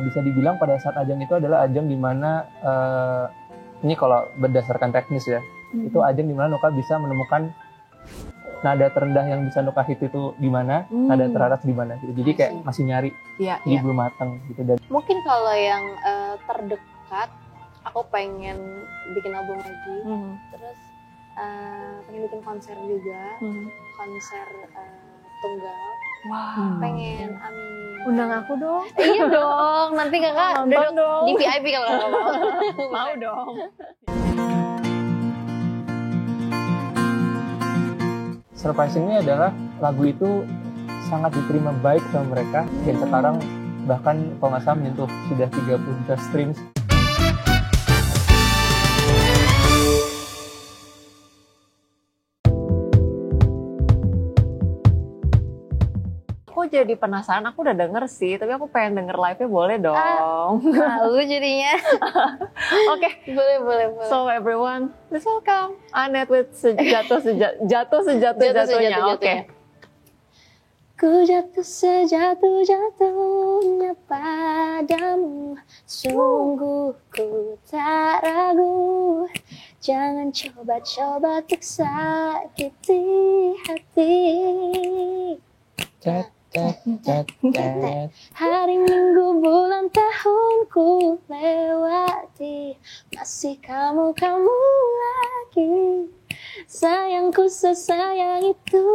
bisa dibilang pada saat ajang itu adalah ajang di mana ini kalau berdasarkan teknis ya, itu ajang di mana Nuka bisa menemukan nada terendah yang bisa Nuka hit itu di mana, nada teratas di mana gitu. Jadi kayak masih nyari, jadi belum matang gitu. Dan mungkin kalau yang terdekat, aku pengen bikin album lagi, terus pengen bikin konser juga, konser tunggal. Wow. Pengen, amin. Undang aku dong. Iya dong, nanti kakak nonton dong. di VIP kalau kakak mau. Mau dong. surprisingnya adalah lagu itu sangat diterima baik sama mereka, dan sekarang bahkan kalau nggak salah menyentuh sudah 30 juta streams. Aku jadi penasaran, aku udah denger sih, tapi aku pengen denger live-nya, boleh dong. Malu jadinya. Oke. Boleh. So everyone, let's welcome Annette with jatuh-sejatuh-jatuhnya. Oke. Ku jatuh sejatuh-jatuhnya padamu, sungguh ku tak ragu. Jangan coba-coba untuk sakiti hati. Hari, minggu, bulan, tahun ku lewati, masih kamu lagi. Sayangku sesayang itu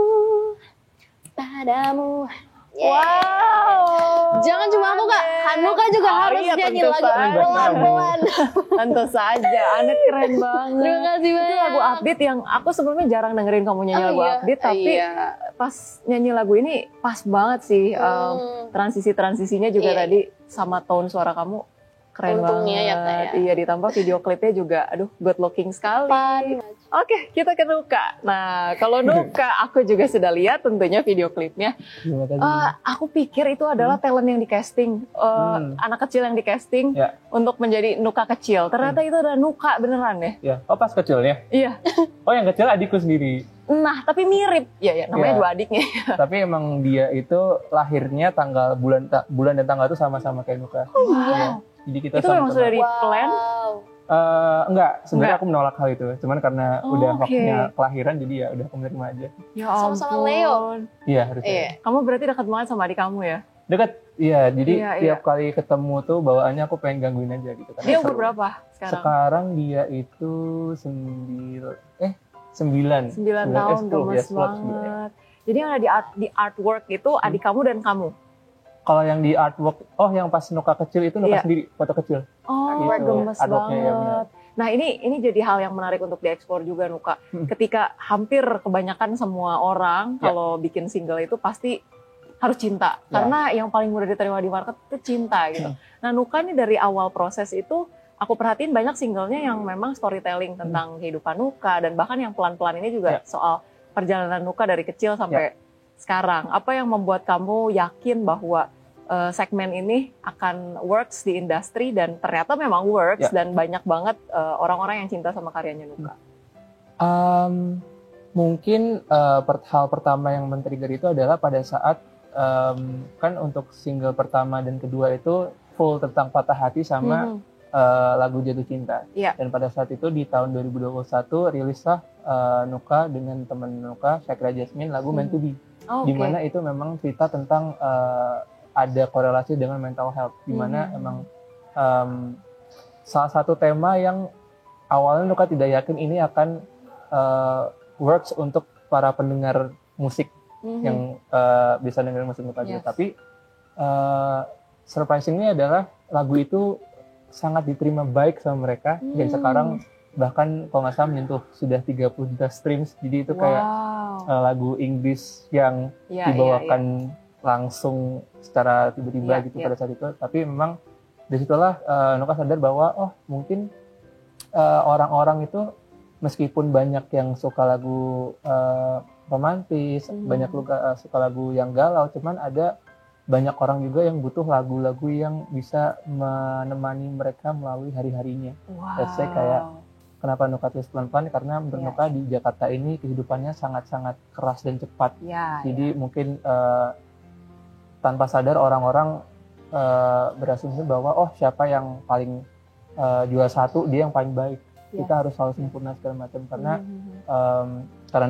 padamu. Wow. Jangan cuma aku Kak, Hanuka juga harus nyanyi lagu pelan-pelan. Tentu saja, Annette keren banget. Terima kasih banyak. Itu lagu upbeat yang aku sebelumnya jarang dengerin kamu nyanyi lagu upbeat, tapi pas nyanyi lagu ini pas banget sih. Transisi-transisinya juga tadi sama tone suara kamu keren banget. Ya. Iya, ditambah video klipnya juga, aduh, good looking sekali. Oke, kita ke Nuka. Nah, kalau Nuka, aku juga sudah lihat tentunya video klipnya. Aku pikir itu adalah talent yang di casting, anak kecil yang di casting untuk menjadi Nuka kecil. Ternyata itu adalah Nuka beneran ya? Iya. Oh, pas kecilnya? Iya. Oh, yang kecil adikku sendiri. Nah, tapi mirip. Ya, namanya dua adiknya. Tapi emang dia itu lahirnya tanggal bulan dan tanggal itu sama-sama kayak Nuka. Oh iya. Jadi kita itu memang sudah di plan? Enggak, sebenarnya aku menolak hal itu. Cuman karena udah waktunya kelahiran, jadi ya udah aku menerima aja. Ya ampun. Sama-sama Leo. Iya, harusnya. Kamu berarti dekat banget sama adik kamu ya? Dekat, iya. Jadi tiap kali ketemu tuh bawaannya aku pengen gangguin aja gitu. Dia umur berapa sekarang? Sekarang dia itu 9 tahun, gemes banget. Jadi yang ada di artwork itu adik kamu dan kamu? Kalau yang di artwork, yang pas Nuka kecil itu Nuka sendiri, foto kecil. Oh, gitu, gemes banget. Nah ini jadi hal yang menarik untuk dieksplor juga Nuka. Ketika hampir kebanyakan semua orang kalau bikin single itu pasti harus cinta. Karena yang paling mudah diterima di market itu cinta gitu. Nah Nuka nih dari awal proses itu, aku perhatiin banyak singlenya yang memang storytelling tentang kehidupan Nuka. Dan bahkan yang pelan-pelan ini juga soal perjalanan Nuka dari kecil sampai sekarang. Apa yang membuat kamu yakin bahwa segmen ini akan works di industri dan ternyata memang works dan banyak banget orang-orang yang cinta sama karyanya Nuka? Mungkin hal pertama yang men-trigger itu adalah pada saat kan untuk single pertama dan kedua itu full tentang patah hati sama lagu Jatuh Cinta. Dan pada saat itu di tahun 2021 rilislah Nuka dengan teman Nuka, Shakira Jasmine, lagu Meant to Be. Dimana itu memang cerita tentang ada korelasi dengan mental health, dimana emang salah satu tema yang awalnya Nuka tidak yakin ini akan works untuk para pendengar musik yang bisa dengar musik Nuka juga. Tapi surprisingnya adalah lagu itu sangat diterima baik sama mereka, dan sekarang bahkan kalau nggak salah menyentuh sudah 30 juta streams. Jadi itu kayak lagu Inggris yang dibawakan langsung secara tiba-tiba gitu pada saat itu. Tapi memang disitulah Nuka sadar bahwa mungkin orang-orang itu meskipun banyak yang suka lagu romantis, banyak suka lagu yang galau, cuman ada banyak orang juga yang butuh lagu-lagu yang bisa menemani mereka melalui hari-harinya. Let's say kayak kenapa Nuka tulis pelan-pelan, karena menurut Nuka di Jakarta ini kehidupannya sangat-sangat keras dan cepat. Jadi mungkin tanpa sadar orang-orang berasumsi bahwa siapa yang paling juara satu dia yang paling baik. Kita harus selalu sempurna segala macam karena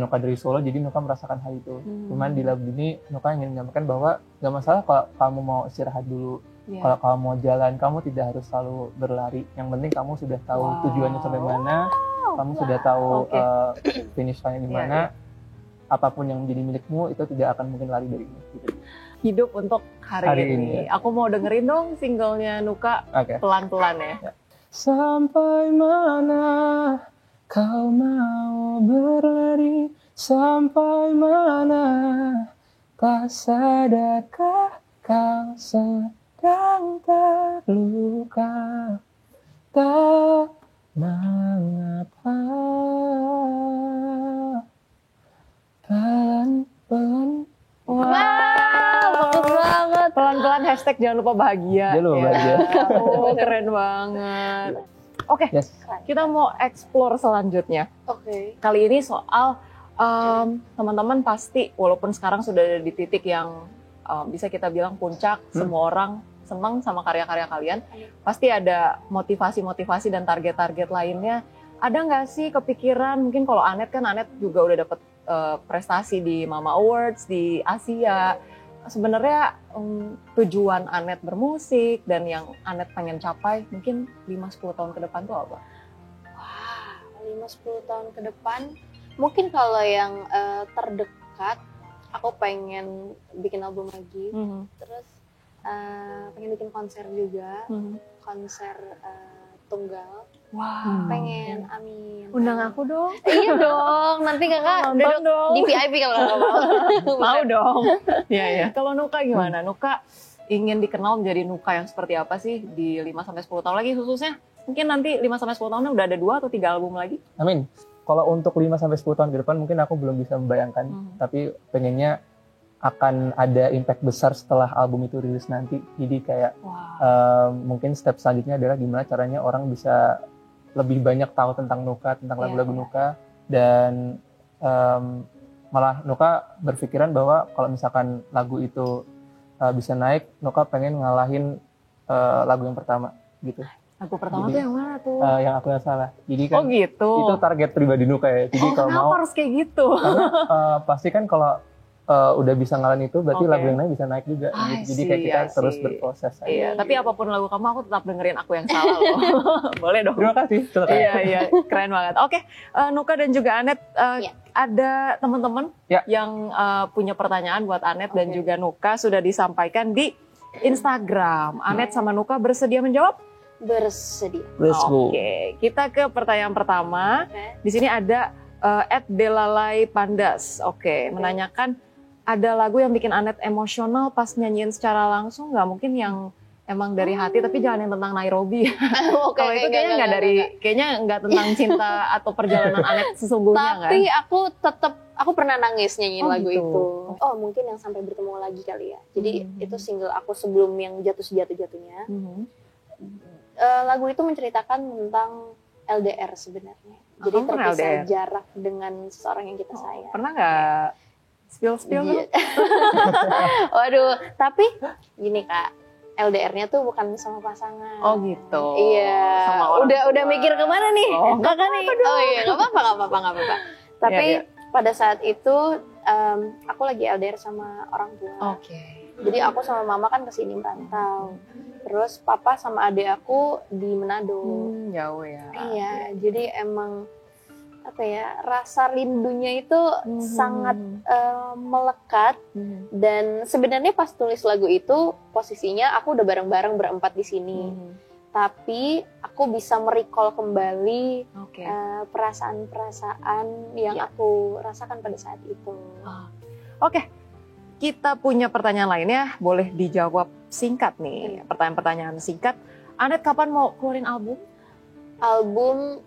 Nuka dari Solo jadi Nuka merasakan hal itu. Cuman di lagu ini Nuka ingin menyampaikan bahwa gak masalah kalau kamu mau istirahat dulu, kalau kamu mau jalan kamu tidak harus selalu berlari. Yang penting kamu sudah tahu tujuannya sampai mana, kamu sudah tahu finish line di mana. Apapun yang menjadi milikmu itu tidak akan mungkin lari darimu. Gitu. Hidup untuk hari ini. Aku mau dengerin dong singlenya Nuka pelan-pelan ya. Sampai mana kau mau berlari, sampai mana tak sadarkah kau sedang terluka, tak mengapa pelan-pelan. Bagus banget. Pelan-pelan hashtag jangan lupa bahagia. Jangan lupa bahagia. Keren banget. Oke, kita mau explore selanjutnya. Kali ini soal teman-teman pasti walaupun sekarang sudah ada di titik yang bisa kita bilang puncak, semua orang senang sama karya-karya kalian, pasti ada motivasi-motivasi dan target-target lainnya. Ada nggak sih kepikiran, mungkin kalau Anet juga udah dapet prestasi di Mama Awards di Asia. Sebenarnya tujuan Anet bermusik dan yang Anet pengen capai mungkin 5-10 tahun ke depan tuh apa? Wah, 5-10 tahun ke depan mungkin kalau yang terdekat aku pengen bikin album lagi, terus pengen bikin konser juga, konser tunggal. Pengen, amin. Undang aku dong. Iya dong, nanti kakak duduk di VIP kalau kakak mau. Mau dong. Iya. Kalau Nuka gimana? Nuka ingin dikenal menjadi Nuka yang seperti apa sih di 5-10 tahun lagi khususnya? Mungkin nanti 5-10 tahunnya udah ada 2 atau 3 album lagi? Amin. Kalau untuk 5-10 tahun ke depan mungkin aku belum bisa membayangkan, tapi pengennya akan ada impact besar setelah album itu rilis nanti. Jadi kayak mungkin step selanjutnya adalah gimana caranya orang bisa lebih banyak tahu tentang Nuka, tentang lagu-lagu Nuka, dan malah Nuka berpikiran bahwa kalau misalkan lagu itu bisa naik, Nuka pengen ngalahin lagu yang pertama gitu. Lagu pertama tuh yang mana tuh? Yang aku nggak salah. Jadi kan gitu. Itu target pribadi Nuka ya. Jadi kalau kenapa harus kayak gitu? Karena pasti kan kalau udah bisa ngalahin itu, berarti lagu yang lain bisa naik juga. Jadi kayak kita terus berproses. Iya, tapi apapun lagu kamu, aku tetap dengerin Aku Yang Salah loh. Boleh dong. Terima kasih. Iya, keren banget. Oke, Nuka dan juga Anet, ada teman-teman yang punya pertanyaan buat Anet dan juga Nuka sudah disampaikan di Instagram. Anet sama Nuka bersedia menjawab? Bersedia. Oke, kita ke pertanyaan pertama. Di sini ada @Belalai Pandas. Menanyakan, ada lagu yang bikin Anet emosional pas nyanyiin secara langsung nggak? Mungkin yang emang dari hati, tapi jangan yang tentang Nairobi. Kalau itu kayaknya kayaknya nggak tentang cinta atau perjalanan Anet sesungguhnya kan? Tapi aku pernah nangis nyanyiin lagu itu. Oh, mungkin yang Sampai Bertemu Lagi kali ya. Jadi itu single aku sebelum yang jatuh-jatuhnya. Lagu itu menceritakan tentang LDR sebenarnya. Jadi terpisah jarak dengan seseorang yang kita sayang. Pernah nggak spill? Waduh, tapi gini Kak, LDR-nya tuh bukan sama pasangan. Oh gitu. Iya. Sama udah mikir kemana nih? Kakak nih. Oh iya, nggak apa-apa. Tapi pada saat itu aku lagi LDR sama orang tua. Jadi aku sama mama kan kesini merantau. Terus papa sama adik aku di Manado. Jauh ya. Iya, jadi emang rasa rindunya itu sangat melekat. Dan sebenarnya pas tulis lagu itu posisinya aku udah bareng-bareng berempat di sini. Tapi aku bisa merecall kembali perasaan-perasaan yang aku rasakan pada saat itu. Kita punya pertanyaan lainnya, boleh dijawab singkat nih. Pertanyaan-pertanyaan singkat. Anet kapan mau keluarin album? Album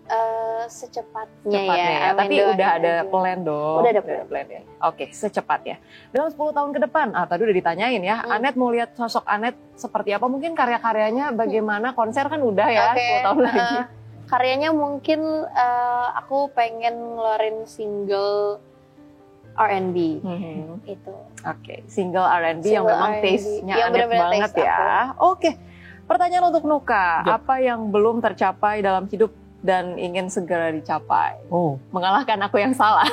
secepatnya ya. Tapi udah ada plan dong. Udah ada plan ya. Secepatnya. Dalam 10 tahun ke depan, tadi udah ditanyain ya. Anet mau lihat sosok Anet seperti apa? Mungkin karya-karyanya bagaimana? Konser kan udah ya 10 tahun lagi. Karyanya mungkin aku pengen ngeluarin single R&B itu. Oke, single R&B yang memang R&B. taste-nya Yang Anet benar-benar banget taste ya. Oke, pertanyaan untuk Nuka, Ya. apa yang belum tercapai dalam hidup dan ingin segera dicapai? Oh, Mengalahkan aku yang salah.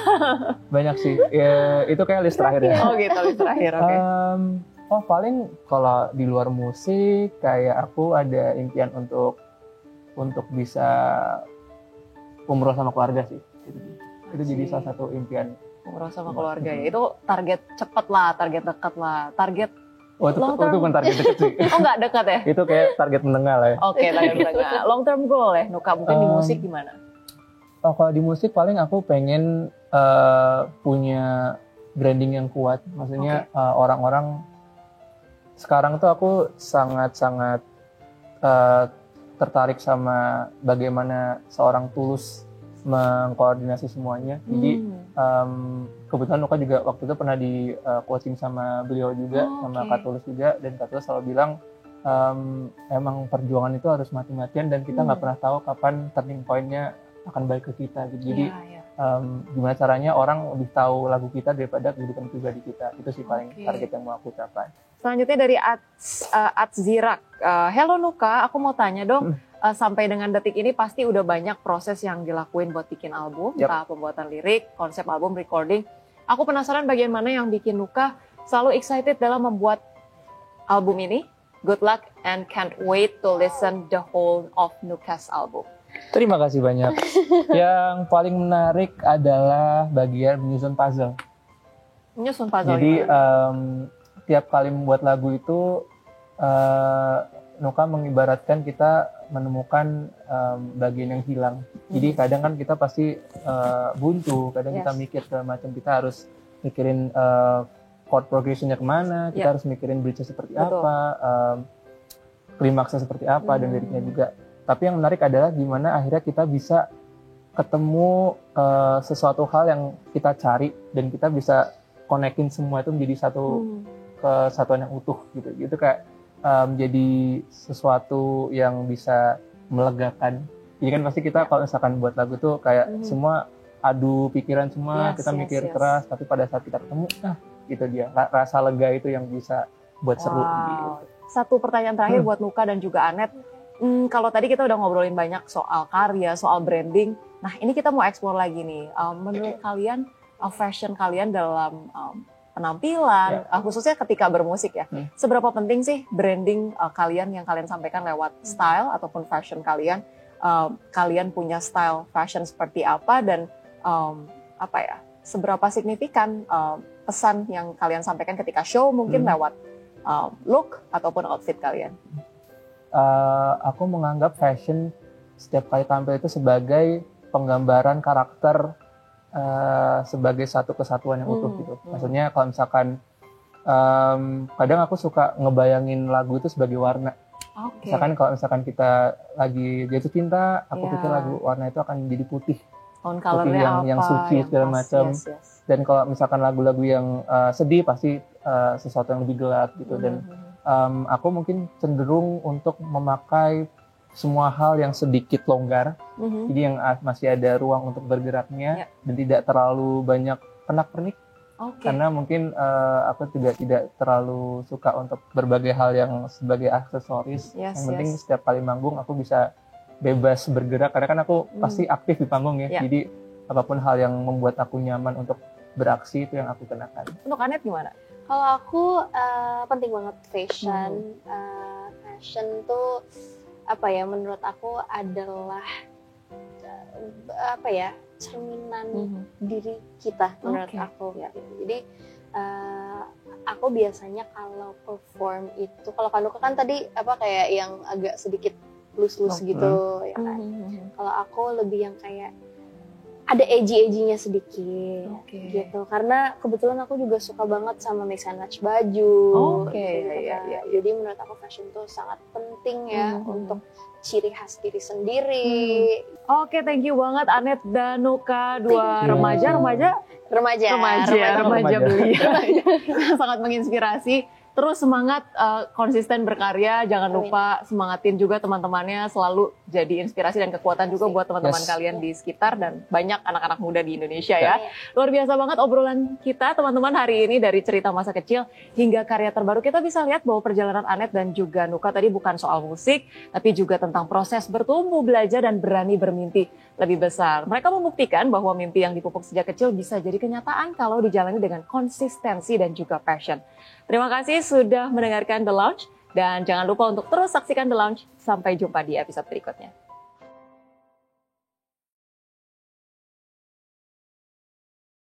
banyak sih. Ya, itu kayak list terakhir ya. Oh gitu, list terakhir. Oke. Paling kalau di luar musik kayak aku ada impian untuk bisa umroh sama keluarga sih. Itu jadi salah satu impian. Umroh sama keluarga ya. Itu target cepet lah, target dekat lah, target. Oh, itu Long term. bukan target deket sih. Oh nggak dekat ya? Itu kayak target menengah lah ya. Oke, target menengah. Long term goal ya, Nuka mungkin di musik gimana? Kalau di musik paling aku pengen punya branding yang kuat. Maksudnya orang-orang sekarang tuh aku sangat-sangat tertarik sama bagaimana seorang Tulus mengkoordinasi semuanya. Jadi kebetulan Nuka juga waktu itu pernah di coaching sama beliau juga, sama Kak Tulus juga, dan Kak Tulus selalu bilang emang perjuangan itu harus mati-matian dan kita nggak pernah tahu kapan turning point-nya akan balik ke kita. Jadi gimana caranya orang lebih tahu lagu kita daripada kehidupan pribadi kita. Itu sih paling target yang mau aku capai. Selanjutnya dari Zirak. Hello Nuka, aku mau tanya dong. Sampai dengan detik ini pasti udah banyak proses yang dilakuin buat bikin album, entah pembuatan lirik, konsep album, recording. Aku penasaran bagian mana yang bikin Nuka selalu excited dalam membuat album ini. Good luck and can't wait to listen the whole of Nuka's album. Terima kasih banyak. Yang paling menarik adalah bagian menyusun puzzle. Menyusun puzzle. Jadi tiap kali membuat lagu itu Nuka mengibaratkan kita menemukan bagian yang hilang. Jadi kadang kan kita pasti buntu, kadang kita mikir segala macam, kita harus mikirin chord progressionnya kemana, kita harus mikirin bridge-nya seperti apa, klimaksnya seperti apa, dan liriknya juga. Tapi yang menarik adalah gimana akhirnya kita bisa ketemu sesuatu hal yang kita cari dan kita bisa konekin semua itu menjadi satu kesatuan yang utuh gitu. Itu kayak jadi sesuatu yang bisa melegakan. Jadi kan pasti kita kalau misalkan buat lagu tuh kayak semua adu pikiran semua, kita mikir keras, tapi pada saat kita ketemu, itu dia rasa lega itu yang bisa buat seru. Gitu. Satu pertanyaan terakhir buat Nuka dan juga Anet. Kalau tadi kita udah ngobrolin banyak soal karya, soal branding. Nah ini kita mau explore lagi nih. Menurut kalian, fashion kalian dalam penampilan, khususnya ketika bermusik ya, seberapa penting sih branding kalian yang kalian sampaikan lewat style ataupun fashion kalian? Kalian punya style fashion seperti apa dan seberapa signifikan pesan yang kalian sampaikan ketika show mungkin lewat look ataupun outfit kalian? Aku menganggap fashion setiap kali tampil itu sebagai penggambaran karakter, sebagai satu kesatuan yang utuh gitu. Maksudnya kalau misalkan kadang aku suka ngebayangin lagu itu sebagai warna. Misalkan kalau misalkan kita lagi jatuh cinta, aku pikir lagu warna itu akan jadi putih. Putih yang suci segala macam. Dan kalau misalkan lagu-lagu yang sedih pasti sesuatu yang lebih gelap gitu. Dan aku mungkin cenderung untuk memakai semua hal yang sedikit longgar, jadi yang masih ada ruang untuk bergeraknya dan tidak terlalu banyak pernak-pernik, karena mungkin aku juga tidak terlalu suka untuk berbagai hal yang sebagai aksesoris. Yang penting setiap kali manggung aku bisa bebas bergerak, karena kan aku pasti aktif di panggung ya, jadi apapun hal yang membuat aku nyaman untuk beraksi itu yang aku kenakan. Untuk Anet gimana? Kalau aku penting banget fashion. Fashion tuh menurut aku adalah cerminan diri kita menurut aku. Jadi aku biasanya kalau perform itu, kalau Kanuka kan tadi kayak yang agak sedikit loose gitu, ya kan. Kalau aku lebih yang kayak ada edgy-edgy-nya sedikit, gitu. Karena kebetulan aku juga suka banget sama mix and match baju. Jadi menurut aku fashion tuh sangat penting ya untuk ciri khas diri sendiri. Thank you banget Anet dan Nuka, dua remaja belia. Sangat menginspirasi. Terus semangat konsisten berkarya, jangan lupa semangatin juga teman-temannya selalu jadi inspirasi dan kekuatan juga buat teman-teman kalian di sekitar dan banyak anak-anak muda di Indonesia ya. Luar biasa banget obrolan kita teman-teman hari ini, dari cerita masa kecil hingga karya terbaru. Kita bisa lihat bahwa perjalanan Anet dan juga Nuka tadi bukan soal musik, tapi juga tentang proses bertumbuh, belajar, dan berani bermimpi lebih besar. Mereka membuktikan bahwa mimpi yang dipupuk sejak kecil bisa jadi kenyataan kalau dijalani dengan konsistensi dan juga passion. Terima kasih sudah mendengarkan The Lounge, dan jangan lupa untuk terus saksikan The Lounge. Sampai jumpa di episode berikutnya.